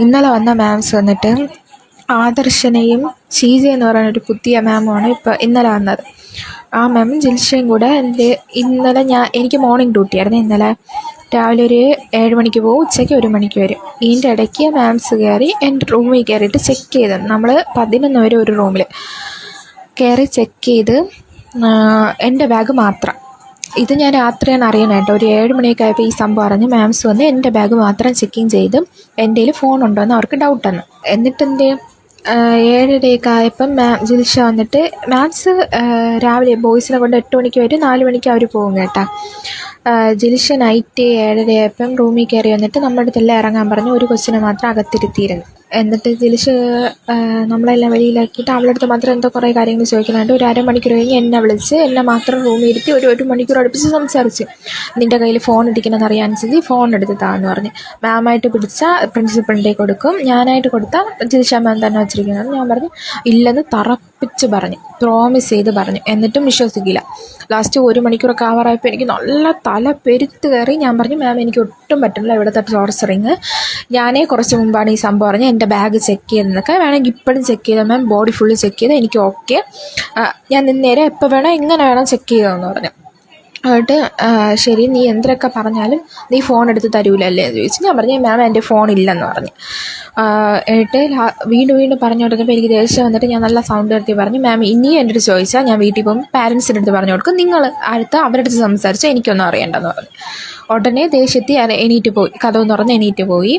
ഇന്നലെ വന്ന മാംസ് വന്നിട്ട് ആദർശനയും ഷീജ എന്ന് പറയുന്ന ഒരു പുതിയ മാമുമാണ് ഇന്നലെ വന്നത്. ആ മാമും ജിൽഷയും കൂടെ ഇന്നലെ എനിക്ക് മോർണിംഗ് ഡ്യൂട്ടി ആയിരുന്നു. ഇന്നലെ രാവിലെ ഒരു 7 മണിക്ക് പോകും, ഉച്ചയ്ക്ക് 1 മണിക്ക് വരും. ഇതിൻ്റെ ഇടയ്ക്ക് മാംസ് കയറി എൻ്റെ റൂമിൽ കയറിയിട്ട് ചെക്ക് ചെയ്ത്, നമ്മൾ 11 വരെ ഒരു റൂമിൽ കയറി ചെക്ക് ചെയ്ത് എൻ്റെ ബാഗ് മാത്രം. ഇത് ഞാൻ രാത്രിയാണ് അറിയണത് കേട്ടോ. ഒരു 7 മണിയൊക്കെ ആയപ്പോൾ ഈ സംഭവം അറിഞ്ഞ് മാംസ് വന്ന് എൻ്റെ ബാഗ് മാത്രം ചെക്കിങ് ചെയ്ത് എൻ്റെ കയ്യിൽ ഫോൺ ഉണ്ടോ എന്ന് അവർക്ക് ഡൗട്ടെന്ന്. എന്നിട്ട് എൻ്റെ 7:30 ആയപ്പം ജിൽഷ വന്നിട്ട് മാംസ് രാവിലെ ബോയ്സിനെ കൊണ്ട് 8 മണിക്ക് വരും, 4 മണിക്ക് അവർ പോകും കേട്ടോ. ജിൽഷ നൈറ്റ് 7:30 ആയപ്പം റൂമിൽ കയറി വന്നിട്ട് നമ്മുടെ അടുത്തെല്ലാം ഇറങ്ങാൻ പറഞ്ഞു. ഒരു കൊച്ചിനെ മാത്രം അകത്തിരുത്തിയിരുന്നു. എന്നിട്ട് ജിൽഷ നമ്മളെല്ലാം വെളിയിലാക്കിയിട്ട് അവളുടെ അടുത്ത് മാത്രം എന്തോ കുറേ കാര്യങ്ങൾ ചോദിക്കുന്നുണ്ട്. ഒരു 1/2 മണിക്കൂർ കഴിഞ്ഞ് എന്നെ വിളിച്ച് എന്നെ മാത്രം റൂമിൽ ഇരുത്തി ഒരു മണിക്കൂർ അടുപ്പിച്ച് സംസാരിച്ച്. നിൻ്റെ കയ്യിൽ ഫോൺ ഇരിക്കണമെന്ന് അറിയാമെന്ന് ഫോൺ എടുത്ത് താന്ന് പറഞ്ഞ്. മാമായിട്ട് പിടിച്ചാൽ പ്രിൻസിപ്പളിൻ്റെ കൊടുക്കും, ഞാനായിട്ട് കൊടുത്താൽ ജിൽഷ മാം തന്നെ വെച്ചിരിക്കുന്നത്. ഞാൻ പറഞ്ഞു ഇല്ലെന്ന് തറപ്പിച്ച് പറഞ്ഞു, പ്രോമിസ് ചെയ്ത് പറഞ്ഞു. എന്നിട്ടും വിശ്വസിക്കില്ല. ലാസ്റ്റ് 1 മണിക്കൂറൊക്കെ ആവാറായപ്പോൾ എനിക്ക് നല്ല തല പെരുത്ത് കയറി. ഞാൻ പറഞ്ഞു മാം എനിക്ക് ഒട്ടും പറ്റില്ല ഇവിടുത്തെ ടോർച്ചറിങ്. ഞാനേ കുറച്ച് മുമ്പാണ് ഈ സംഭവം പറഞ്ഞ് എൻ്റെ ബാഗ് ചെക്ക് ചെയ്തെന്നൊക്കെ. വേണമെങ്കിൽ ഇപ്പോഴും ചെക്ക് ചെയ്താൽ മാം, ബോഡി ഫുള്ള് ചെക്ക് ചെയ്ത് എനിക്ക് ഓക്കെ, ഞാൻ നേരെ എപ്പോൾ വേണം എങ്ങനെ വേണം ചെക്ക് ചെയ്തതെന്ന് പറഞ്ഞു. എന്നിട്ട് ശരി നീ എന്തൊക്കെ പറഞ്ഞാലും നീ ഫോൺ എടുത്ത് തരൂലല്ലേ എന്ന് ചോദിച്ചു. ഞാൻ പറഞ്ഞു മാം എൻ്റെ ഫോൺ ഇല്ലെന്ന് പറഞ്ഞു. എന്നിട്ട് വീണ്ടും പറഞ്ഞു കൊടുത്തപ്പോൾ എനിക്ക് ദേഷ്യം വന്നിട്ട് ഞാൻ നല്ല സൗണ്ട് നിർത്തി പറഞ്ഞു മാം ഇനിയും എൻ്റെ അടുത്ത് ചോദിച്ചാൽ ഞാൻ വീട്ടിൽ പോകുമ്പോൾ പാരൻസിൻ്റെ അടുത്ത് പറഞ്ഞു കൊടുക്കും, നിങ്ങൾ അടുത്ത് അവരുടെ അടുത്ത് സംസാരിച്ചാൽ എനിക്കൊന്നും അറിയണ്ടെന്ന് പറഞ്ഞു. ഉടനെ ദേഷ്യത്തിൽ എണീറ്റ് പോയി, കഥ തുറന്ന് എണീറ്റ് പോയി.